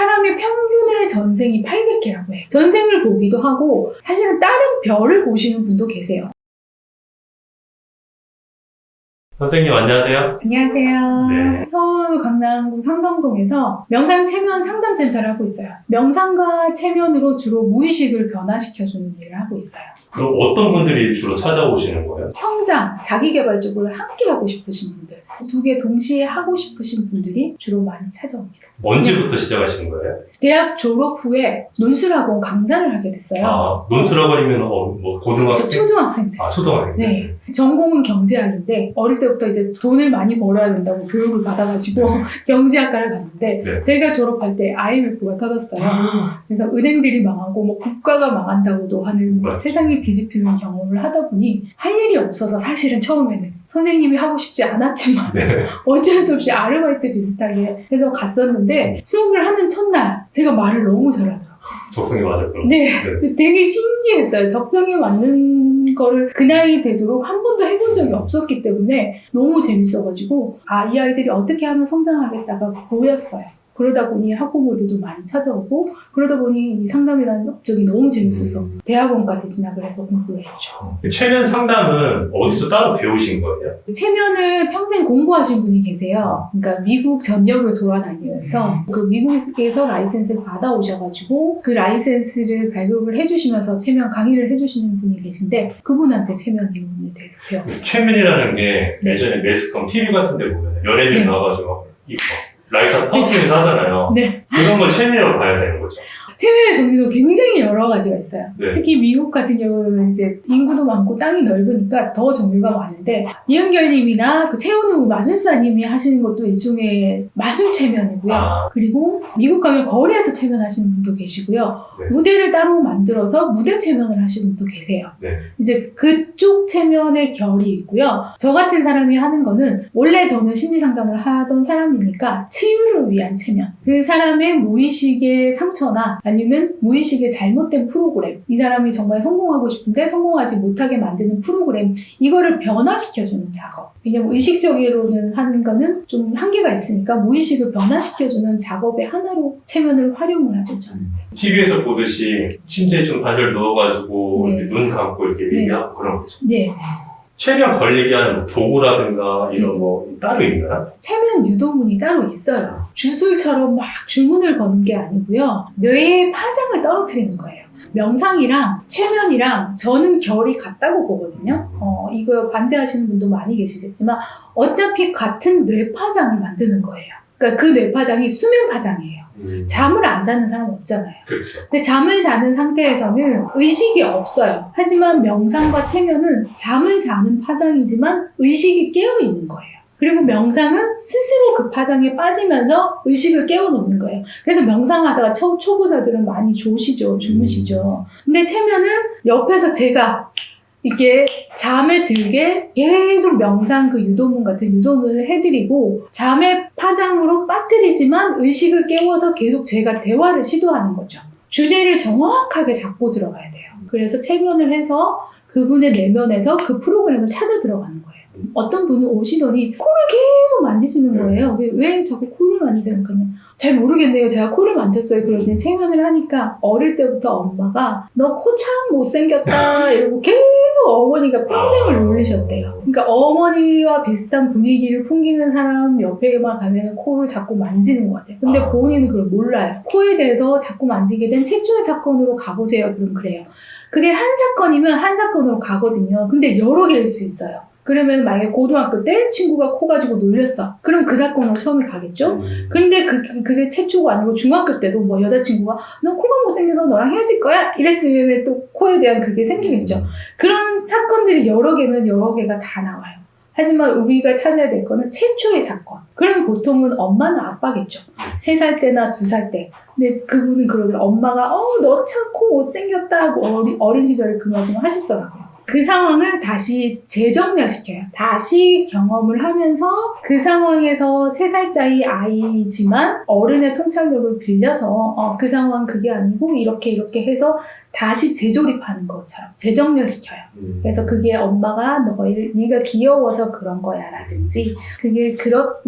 사람의 평균의 전생이 800개라고 해요. 전생을 보기도 하고 사실은 다른 별을 보시는 분도 계세요. 선생님 안녕하세요. 안녕하세요. 네. 서울 강남구 상당동에서 명상 체면 상담센터를 하고 있어요. 명상과 체면으로 주로 무의식을 변화시켜주는 일을 하고 있어요. 그럼 어떤 분들이 주로 찾아오시는 거예요? 성장, 자기개발 쪽을 함께 하고 싶으신 분들, 두 개 동시에 하고 싶으신 분들이 주로 많이 찾아옵니다. 언제부터 시작하신 거예요? 대학 졸업 후에 논술학원 강사를 하게 됐어요. 아, 논술학원이면 뭐 고등학생? 초등학생 때. 아, 초등학생 때. 네. 전공은 경제학인데 어릴 때부터 이제 돈을 많이 벌어야 된다고 교육을 받아가지고 경제학과를 갔는데 네. 제가 졸업할 때 IMF가 터졌어요. 그래서 은행들이 망하고 뭐 국가가 망한다고도 하는 맞죠. 세상이 뒤집히는 경험을 하다 보니 할 일이 없어서 사실은 처음에는 선생님이 하고 싶지 않았지만 네. 어쩔 수 없이 아르바이트 비슷하게 해서 갔었는데 수업을 하는 첫날 제가 말을 너무 잘하더라고요. 적성이 맞았구나. 네. 되게 신기했어요. 적성에 맞는 거를 그 나이 되도록 한 번도 해본 적이 없었기 때문에 너무 재밌어가지고 이 아이들이 어떻게 하면 성장하겠다가 보였어요. 그러다 보니 학부모들도 많이 찾아오고 그러다 보니 이 상담이라는 업적이 너무 재밌어서 대학원까지 진학을 해서 공부를 했죠. 체면 상담은 어디서 따로 배우신 거예요? 체면을 평생 공부하신 분이 계세요. 그러니까 미국 전역을 돌아다니면서 그 미국에서 라이센스를 받아오셔가지고 그 라이센스를 발급을 해주시면서 체면 강의를 해주시는 분이 계신데 그분한테 체면 이론에 대해서 배웠어요. 체면이라는 게 네. 예전에 매스컴 TV 같은 데 보면 연예인들 네. 나와가지고 이거 라이터 터치면서 하잖아요. 네. 그런 걸 체면이라고 봐야 되는 거죠. 체면의 종류도 굉장히 여러 가지가 있어요. 네. 특히 미국 같은 경우는 이제 인구도 많고 땅이 넓으니까 더 종류가 많은데 이은결님이나 그 최은우 마술사님이 하시는 것도 일종의 마술 체면이고요. 그리고 미국 가면 거리에서 체면하시는 분도 계시고요. 네. 무대를 따로 만들어서 무대 체면을 하시는 분도 계세요. 네. 이제 그쪽 체면의 결이 있고요. 저 같은 사람이 하는 거는 원래 저는 심리 상담을 하던 사람이니까 치유를 위한 체면. 그 사람의 무의식의 상처나 아니면 무의식의 잘못된 프로그램, 이 사람이 정말 성공하고 싶은데 성공하지 못하게 만드는 프로그램, 이거를 변화시켜주는 작업. 왜냐면 의식적으로는 하는 거는 좀 한계가 있으니까 무의식을 변화시켜주는 작업의 하나로 체면을 활용을 하죠, 저는. TV에서 보듯이 침대에 좀 반절 누워가지고 네. 이렇게 눈 감고 이렇게 네. 얘기하고 그런 거죠. 네. 체면 걸리게 하는 도구라든가 이런 거 따로 있나요? 체면 유도문이 따로 있어요. 주술처럼 막 주문을 거는 게 아니고요. 뇌의 파장을 떨어뜨리는 거예요. 명상이랑 체면이랑 저는 결이 같다고 보거든요. 이거 반대하시는 분도 많이 계시겠지만 어차피 같은 뇌 파장을 만드는 거예요. 그러니까 그 뇌 파장이 수면 파장이에요. 잠을 안 자는 사람 없잖아요. 그렇죠. 근데 잠을 자는 상태에서는 의식이 없어요. 하지만 명상과 체면은 잠을 자는 파장이지만 의식이 깨어 있는 거예요. 그리고 명상은 스스로 그 파장에 빠지면서 의식을 깨워놓는 거예요. 그래서 명상하다가 초보자들은 많이 조시죠. 주무시죠. 근데 체면은 옆에서 제가 이게 잠에 들게 계속 명상 그 유도문 같은 유도문을 해드리고 잠의 파장으로 빠뜨리지만 의식을 깨워서 계속 제가 대화를 시도하는 거죠. 주제를 정확하게 잡고 들어가야 돼요. 그래서 체면을 해서 그분의 내면에서 그 프로그램을 찾아 들어가는 거예요. 어떤 분은 오시더니 코를 계속 만지시는 거예요. 왜 자꾸 코를 만지세요? 그러니까 잘 모르겠네요. 제가 코를 만졌어요. 그러더니 체면을 하니까 어릴 때부터 엄마가 너 코 참 못생겼다 이러고 계속 어머니가 평생을 놀리셨대요. 그러니까 어머니와 비슷한 분위기를 풍기는 사람 옆에만 가면 코를 자꾸 만지는 것 같아요. 근데 본인은 그걸 몰라요. 코에 대해서 자꾸 만지게 된 최초의 사건으로 가보세요. 그럼 그래요. 그게 한 사건이면 한 사건으로 가거든요. 근데 여러 개일 수 있어요. 그러면 만약에 고등학교 때 친구가 코 가지고 놀렸어. 그럼 그 사건으로 처음에 가겠죠? 근데 그게 최초가 아니고 중학교 때도 뭐 여자친구가 너 코가 못생겨서 너랑 헤어질 거야? 이랬으면 또 코에 대한 그게 생기겠죠. 그런 사건들이 여러 개면 여러 개가 다 나와요. 하지만 우리가 찾아야 될 거는 최초의 사건. 그럼 보통은 엄마나 아빠겠죠. 3살 때나 2살 때. 근데 그분은 그러더라고요. 엄마가 너 참 코 못생겼다 하고 어린 시절에 그 말씀을 하시더라고요. 그 상황을 다시 재정렬시켜요. 다시 경험을 하면서 그 상황에서 3살짜리 아이지만 어른의 통찰력을 빌려서 그 상황 그게 아니고 이렇게 해서 다시 재조립하는 것처럼 재정렬시켜요. 그래서 그게 엄마가 네가 귀여워서 그런 거야 라든지 그게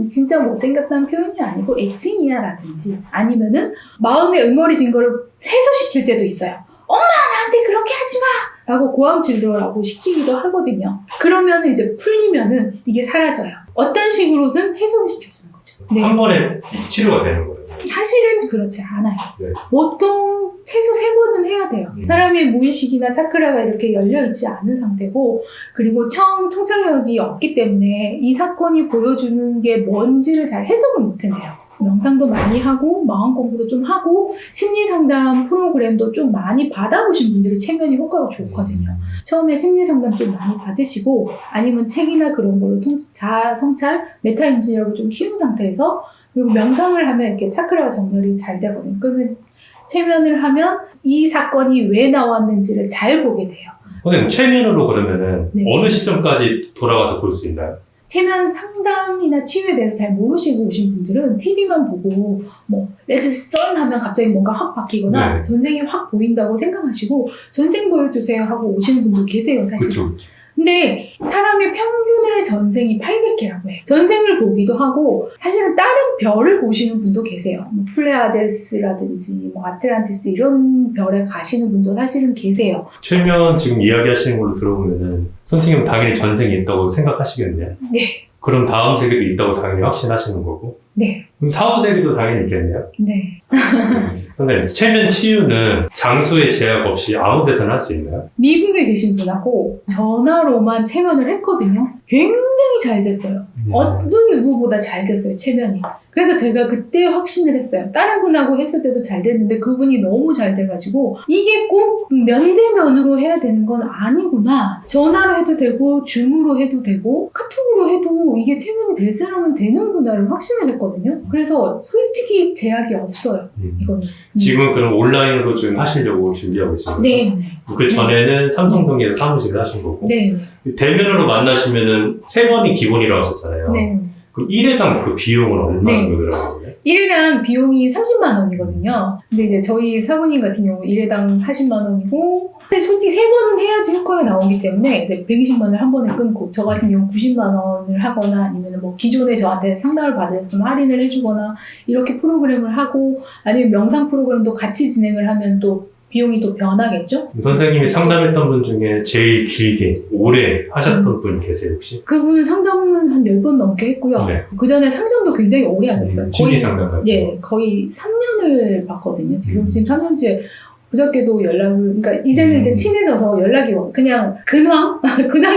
진짜 못생겼다는 표현이 아니고 애칭이야 라든지 아니면은 마음에 응어리진 걸 해소시킬 때도 있어요. 엄마 나한테 그렇게 하지 마! 라고 고함 질러라고 시키기도 하거든요. 그러면 이제 풀리면은 이게 사라져요. 어떤 식으로든 해소를 시켜주는 거죠. 네. 한 번에 치료가 되는 거예요. 사실은 그렇지 않아요. 네. 보통 최소 3번은 해야 돼요. 사람의 무의식이나 차크라가 이렇게 열려있지 않은 상태고 그리고 처음 통찰력이 없기 때문에 이 사건이 보여주는 게 뭔지를 잘 해석을 못해내요. 명상도 많이 하고 마음 공부도 좀 하고 심리상담 프로그램도 좀 많이 받아보신 분들이 체면이 효과가 좋거든요. 처음에 심리상담 좀 많이 받으시고 아니면 책이나 그런 걸로 자아 성찰, 메타 인지력을 좀 키운 상태에서 그리고 명상을 하면 이렇게 차크라가 정렬이 잘 되거든요. 그러면 체면을 하면 이 사건이 왜 나왔는지를 잘 보게 돼요. 선생님, 최면으로 그러면은 네. 어느 시점까지 돌아가서 볼 수 있나요? 체면 상담이나 치유에 대해서 잘 모르시고 오신 분들은 TV만 보고 레드 선 하면 갑자기 뭔가 확 바뀌거나 네. 전생이 확 보인다고 생각하시고 전생 보여주세요 하고 오시는 분도 계세요 사실. 그렇죠. 근데 사람의 평균의 전생이 800개라고 해요. 전생을 보기도 하고 사실은 다른 별을 보시는 분도 계세요. 플레아데스라든지 아틀란티스 이런 별에 가시는 분도 사실은 계세요. 최면 지금 이야기하시는 걸로 들어보면은 선생님은 당연히 전생이 있다고 생각하시겠네요. 네. 그럼 다음 세계도 있다고 당연히 확신하시는 거고. 네. 그럼 사후 세계도 당연히 있겠네요. 네. 근데 최면 치유는 장소의 제약 없이 아무 데서나 할 수 있나요? 미국에 계신 분하고 전화로만 체면을 했거든요. 굉장히 잘 됐어요. 어떤 누구보다 잘 됐어요, 체면이. 그래서 제가 그때 확신을 했어요. 다른 분하고 했을 때도 잘 됐는데 그분이 너무 잘 돼가지고 이게 꼭 면대면으로 해야 되는 건 아니구나. 전화로 해도 되고 줌으로 해도 되고 카톡으로 해도 이게 체면이 될 사람은 되는구나를 확신을 했거든요. 그래서 솔직히 제약이 없어요, 이거는. 지금 그럼 온라인으로 좀 하시려고 준비하고 계신 거죠? 네. 그 전에는 삼성동에서 사무실을 하신 거고. 네. 대면으로 만나시면은 3번이 기본이라고 하셨잖아요. 네. 그럼 1회당 그 비용은 얼마 네. 정도 들어가요? 1회당 비용이 30만 원이거든요. 근데 이제 저희 사모님 같은 경우 1회당 40만 원이고, 근데 솔직히 3번은 해야지 효과가 나오기 때문에 이제 120만 원을 한 번에 끊고, 저 같은 경우 90만 원을 하거나 아니면 기존에 저한테 상담을 받았으면 할인을 해주거나 이렇게 프로그램을 하고, 아니면 명상 프로그램도 같이 진행을 하면 또 비용이 또 변하겠죠? 선생님이 상담했던 분 중에 제일 길게 오래 하셨던 분 계세요 혹시? 그분 상담은 한 10번 넘게 했고요. 네. 그 전에 상담도 굉장히 오래 하셨어요. 심리 상담 같은 예, 거의 3년을 봤거든요. 지금 3년째 그저께도 그러니까 이제는 이제 친해져서 연락이 와. 그냥 근황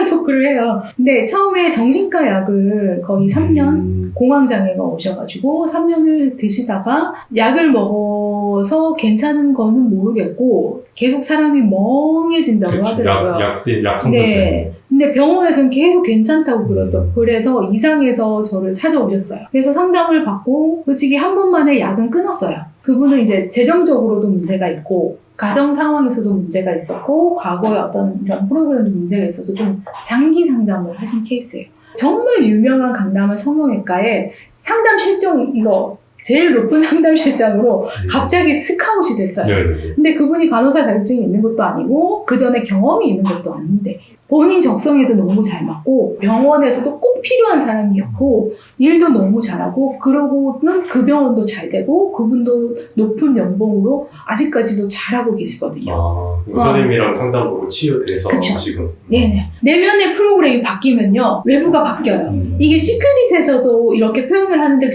토크를 해요. 근데 처음에 정신과 약을 거의 3년 공황장애가 오셔가지고 3년을 드시다가 약을 먹어서 괜찮은 거는 모르겠고 계속 사람이 멍해진다고 하더라고요. 약 성분 네. 때문에. 근데 병원에서는 계속 괜찮다고 그러더라고요. 그래서 이상해서 저를 찾아오셨어요. 그래서 상담을 받고 솔직히 한 번만에 약은 끊었어요. 그분은 이제 재정적으로도 문제가 있고 가정 상황에서도 문제가 있었고 과거에 어떤 이런 프로그램도 문제가 있어서 좀 장기 상담을 하신 케이스예요. 정말 유명한 강남의 성형외과에 상담 실종 이거 제일 높은 상담 실장으로 갑자기 스카웃이 됐어요. 네. 근데 그분이 간호사 자격증이 있는 것도 아니고 그 전에 경험이 있는 것도 아닌데 본인 적성에도 너무 잘 맞고 병원에서도 꼭 필요한 사람이었고 일도 너무 잘하고 그러고는 그 병원도 잘 되고 그분도 높은 연봉으로 아직까지도 잘하고 계시거든요. 선생님이랑 상담으로 치유돼서 그쵸. 지금. 네네. 내면의 프로그램이 바뀌면요 외부가 바뀌어요. 이게 시크릿에서도 이렇게 표현을 하는데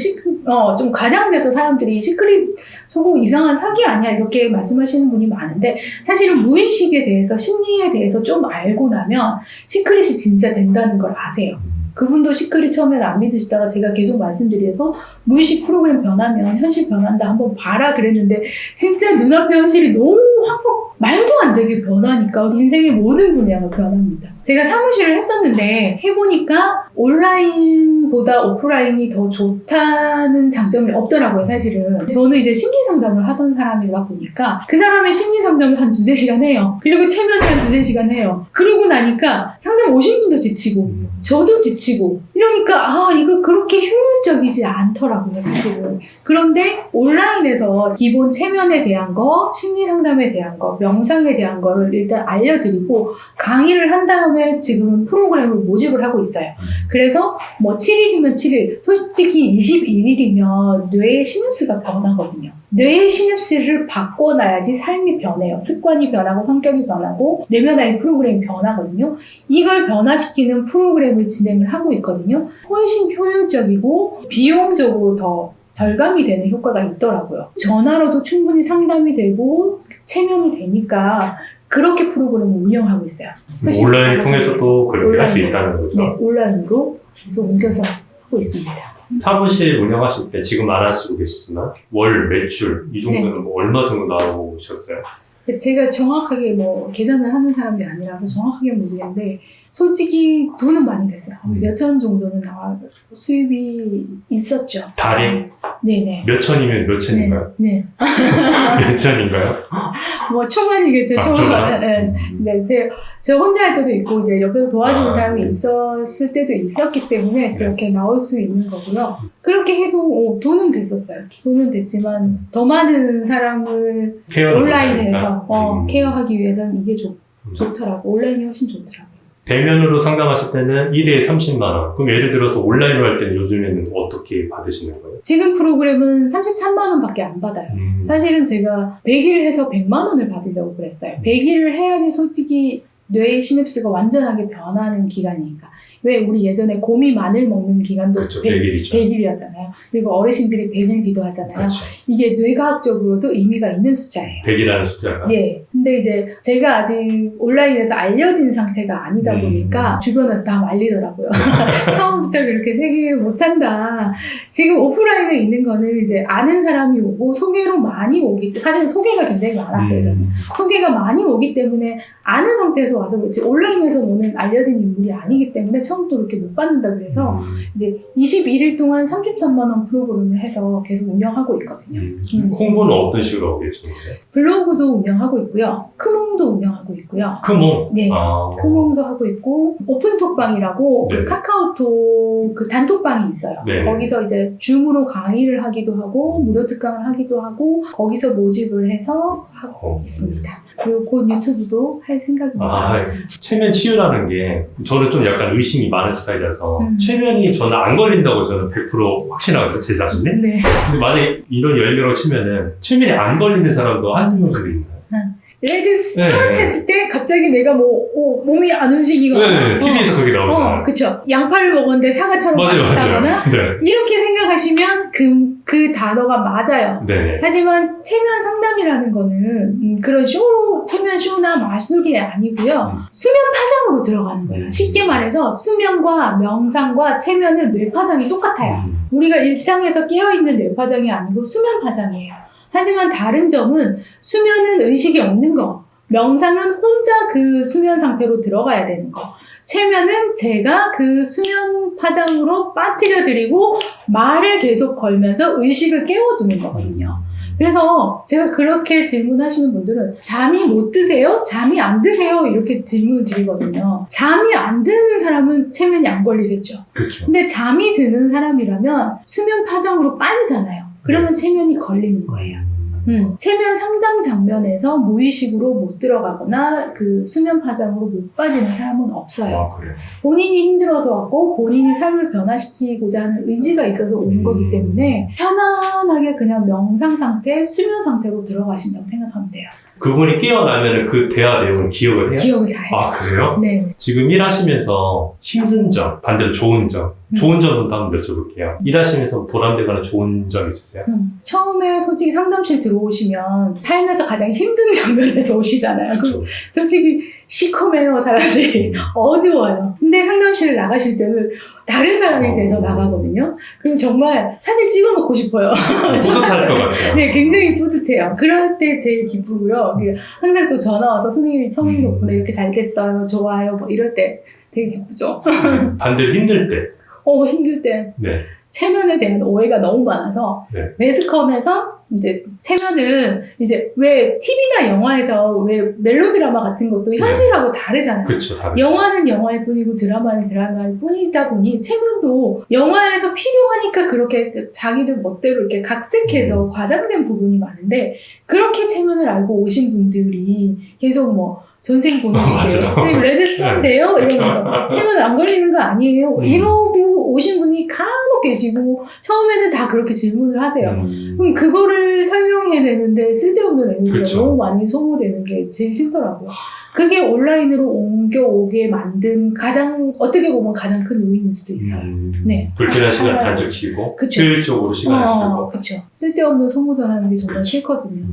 좀 과장돼서 사람들이 시크릿 저거 이상한 사기 아니야 이렇게 말씀하시는 분이 많은데 사실은 무의식에 대해서 심리에 대해서 좀 알고 나면 시크릿이 진짜 된다는 걸 아세요. 그분도 시크릿 처음에는 안 믿으시다가 제가 계속 말씀드려서 무의식 프로그램 변하면 현실 변한다 한번 봐라 그랬는데 진짜 눈앞의 현실이 너무 확 말도 안 되게 변하니까 인생의 모든 분야가 변합니다. 제가 사무실을 했었는데 해보니까 온라인보다 오프라인이 더 좋다는 장점이 없더라고요, 사실은. 저는 이제 심리상담을 하던 사람이다 보니까 그 사람의 심리상담을 한 2-3시간 해요. 그리고 체면을 한 2-3시간 해요. 그러고 나니까 상담 오신 분도 지치고 저도 지치고 이러니까 이거 그렇게 효율적이지 않더라고요, 사실은. 그런데 온라인에서 기본 체면에 대한 거, 심리상담에 대한 거, 명상에 대한 거를 일단 알려드리고 강의를 한 다음에 지금은 프로그램을 모집을 하고 있어요. 그래서 뭐 7일이면 7일, 솔직히 21일이면 뇌의 시냅스가 변하거든요. 뇌의 시냅스를 바꿔놔야지 삶이 변해요. 습관이 변하고 성격이 변하고 내면의 프로그램이 변하거든요. 이걸 변화시키는 프로그램을 진행을 하고 있거든요. 훨씬 효율적이고 비용적으로 더 절감이 되는 효과가 있더라고요. 전화로도 충분히 상담이 되고 체면이 되니까 그렇게 프로그램을 운영하고 있어요. 온라인 통해서도 그렇게 할 수 있다는 거죠? 네, 온라인으로 계속 옮겨서 하고 있습니다. 사무실 운영하실 때 지금 안 하시고 계시지만 월 매출 이 정도는 뭐 얼마 정도 나오셨어요? 제가 정확하게 뭐 계산을 하는 사람이 아니라서 정확하게 모르겠는데 솔직히 돈은 많이 됐어요. 몇천 정도는 수입이 있었죠. 달에? 네네. 몇 천이면 몇 천인가요? 네. 몇 천인가요? 뭐 초반이겠죠. 초반. 네. 네. 저 혼자 할 때도 있고 이제 옆에서 도와주는 사람이 있었을 때도 있었기 때문에 그렇게 나올 수 있는 거고요. 그렇게 해도 돈은 됐었어요. 돈은 됐지만 더 많은 사람을 온라인에서 케어하기 위해서는 이게 좋더라고. 온라인이 훨씬 좋더라고요. 대면으로 상담하실 때는 1회에 30만 원. 그럼 예를 들어서 온라인으로 할 때는 요즘에는 어떻게 받으시는 거예요? 지금 프로그램은 33만 원밖에 안 받아요. 사실은 제가 100일 해서 100만 원을 받으려고 그랬어요. 100일을 해야지 솔직히 뇌의 시냅스가 완전하게 변하는 기간이니까. 왜 우리 예전에 곰이 마늘 먹는 기간도 그렇죠, 100일이죠. 100일이었잖아요. 그리고 어르신들이 100일 기도하잖아요. 그렇죠. 이게 뇌과학적으로도 의미가 있는 숫자예요. 100이라는 숫자가? 예. 근데 이제 제가 아직 온라인에서 알려진 상태가 아니다 보니까 주변에서 다 말리더라고요. 처음부터 그렇게 세게 못한다. 지금 오프라인에 있는 거는 이제 아는 사람이 오고 소개로 많이 사실 소개가 굉장히 많았어요. 저는. 소개가 많이 오기 때문에 아는 상태에서 와서 그렇지 온라인에서 오는 알려진 인물이 아니기 때문에 처음부터 그렇게 못 받는다 그래서 이제 21일 동안 33만 원 프로그램을 해서 계속 운영하고 있거든요. 홍보는 어떤 식으로 하고 계시는 거예요? 블로그도 운영하고 있고요. 크몽도 운영하고 있고요. 크몽? 네. 크몽도 하고 있고 오픈톡방이라고 네. 그 카카오톡 그 단톡방이 있어요. 네. 거기서 이제 줌으로 강의를 하기도 하고 무료 특강을 하기도 하고 거기서 모집을 해서 하고 있습니다. 그리고 곧 유튜브도 할 생각입니다. 최면 치유라는 게 저는 좀 약간 의심이 많은 스타일이라서 최면이 저는 안 걸린다고 저는 100% 확신하거든요, 제 자신이. 네. 근데 만약에 이런 10명을 치면은 최면이 안 걸리는 사람도 한두 명 정도 있나요? 레드 스타트 했을 때 갑자기 내가 몸이 안 움직이거나 네, TV에서 그게 나오잖아요. 그쵸. 양파를 먹었는데 사과처럼 맛있다거나 네. 이렇게 생각하시면 그 단어가 맞아요. 네. 하지만 체면 상담이라는 거는 그런 체면 쇼나 마술이 아니고요. 수면 파장으로 들어가는 거예요. 쉽게 말해서 수면과 명상과 체면은 뇌 파장이 똑같아요. 우리가 일상에서 깨어있는 뇌 파장이 아니고 수면 파장이에요. 하지만 다른 점은 수면은 의식이 없는 거, 명상은 혼자 그 수면 상태로 들어가야 되는 거, 체면은 제가 그 수면 파장으로 빠뜨려 드리고 말을 계속 걸면서 의식을 깨워두는 거거든요. 그래서 제가 그렇게 질문하시는 분들은 잠이 못 드세요? 잠이 안 드세요? 이렇게 질문을 드리거든요. 잠이 안 드는 사람은 체면이 안 걸리겠죠. 그렇죠. 근데 잠이 드는 사람이라면 수면 파장으로 빠지잖아요. 그러면 체면이 걸리는 거예요. 체면 상담 장면에서 무의식으로 못 들어가거나 그 수면 파장으로 못 빠지는 사람은 없어요. 그래요? 본인이 힘들어서 왔고 본인이 삶을 변화시키고자 하는 의지가 있어서 온 거기 때문에 편안하게 그냥 명상 상태, 수면 상태로 들어가신다고 생각하면 돼요. 그분이 깨어나면 그 대화 내용을 기억을 해요? 기억을 다 해요. 그래요? 네. 지금 일하시면서 힘든 점, 반대로 좋은 점, 좋은 점부터 한번 여쭤볼게요. 일하시면서 보람되거나 좋은 점 있으세요? 처음에 솔직히 상담실 들어오시면 삶에서 가장 힘든 장면에서 오시잖아요. 그렇죠. 솔직히 시커매요, 사람들이. 어두워요. 근데 상담실을 나가실 때는 다른 사람이 돼서 나가거든요. 그럼 정말 사진 찍어놓고 싶어요. 뿌듯할 것 같아요. 네, 굉장히 뿌듯해요. 그럴 때 제일 기쁘고요. 있어요. 항상 또 전화 와서 선생님 덕분에 이렇게 잘 됐어요. 좋아요. 뭐 이럴 때 되게 기쁘죠. 반대로 힘들 때. 힘들 때. 네. 체면에 대한 오해가 너무 많아서 네. 매스컴에서 이제 체면은 이제 왜 TV나 영화에서 왜 멜로드라마 같은 것도 현실하고 다르잖아요. 그렇죠. 다르죠. 영화는 영화일 뿐이고 드라마는 드라마일 뿐이다 보니 체면도 영화에서 필요하니까 그렇게 자기들 멋대로 이렇게 각색해서 과장된 부분이 많은데 그렇게 체면을 알고 오신 분들이 계속 뭐 전생 보내주세요. 선생님 레드썬데요? 이러면서 체면 안 걸리는 거 아니에요? 이러고 오신 분이 간혹 계시고 처음에는 다 그렇게 질문을 하세요. 그럼 그거를 설명해내는데 쓸데없는 에너지가 그쵸. 너무 많이 소모되는 게 제일 싫더라고요. 그게 온라인으로 옮겨오게 만든 어떻게 보면 가장 큰 요인일 수도 있어요. 네. 불필요한 시간 단축시키고 그쵸. 효율적으로 시간을 쓰고. 그렇죠. 쓸데없는 소모전하는 게 정말 싫거든요.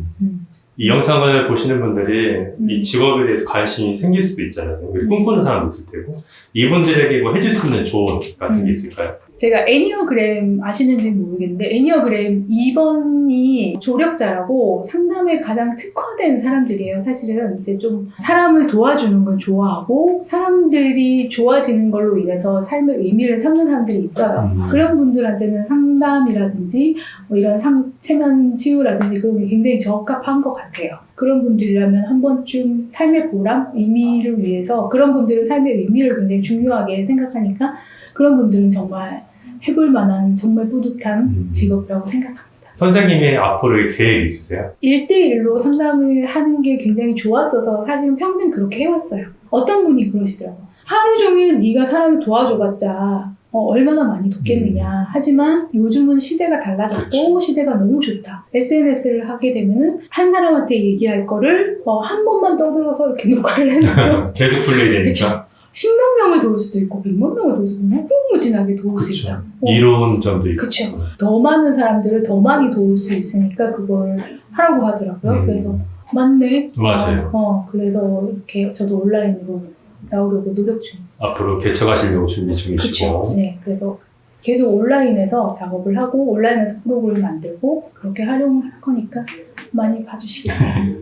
이 영상을 보시는 분들이 이 직업에 대해서 관심이 생길 수도 있잖아요. 우리 꿈꾸는 사람도 있을 테고 이분들에게 뭐 해줄 수 있는 조언 같은 게 있을까요? 제가 애니어그램 아시는지 모르겠는데 애니어그램 2번이 조력자라고 상담에 가장 특화된 사람들이에요. 사실은 이제 좀 사람을 도와주는 걸 좋아하고 사람들이 좋아지는 걸로 인해서 삶의 의미를 삼는 사람들이 있어요. 그런 분들한테는 상담이라든지 뭐 이런 체면 치유라든지 그런 게 굉장히 적합한 것 같아요. 그런 분들이라면 한 번쯤 삶의 보람, 의미를 위해서 그런 분들은 삶의 의미를 굉장히 중요하게 생각하니까 그런 분들은 정말 해볼 만한 정말 뿌듯한 직업이라고 생각합니다. 선생님의 앞으로의 계획 있으세요? 1대1로 상담을 하는 게 굉장히 좋았어서 사실은 평생 그렇게 해왔어요. 어떤 분이 그러시더라고요. 하루 종일 네가 사람을 도와줘봤자 얼마나 많이 돕겠느냐. 하지만 요즘은 시대가 달라졌고 그렇죠. 시대가 너무 좋다. SNS를 하게 되면은 한 사람한테 얘기할 거를 한 번만 떠들어서 이렇게 녹화를 해놔도 계속 플레이 되니까. 그쵸. 10만 명을 도울 수도 있고 100만 명을 도울 수도 있고 무궁무진하게 도울 수 그쵸. 있다. 이로운 점도 있고. 그쵸. 더 많은 사람들을 더 많이 도울 수 있으니까 그걸 하라고 하더라고요. 그래서 맞네. 맞아요. 그래서 이렇게 저도 온라인으로 나오려고 노력 중입니다. 앞으로 개척하시려고 준비 중이시고. 그쵸. 네. 그래서 계속 온라인에서 작업을 하고 온라인에서 프로그램을 만들고 그렇게 활용을 할 거니까 많이 봐주시겠네요.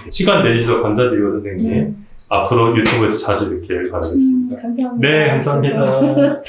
시간 내주셔서 감사드리고 선생님. 앞으로 유튜브에서 자주 뵙기를 바라겠습니다. 감사합니다. 네, 감사합니다. 감사합니다.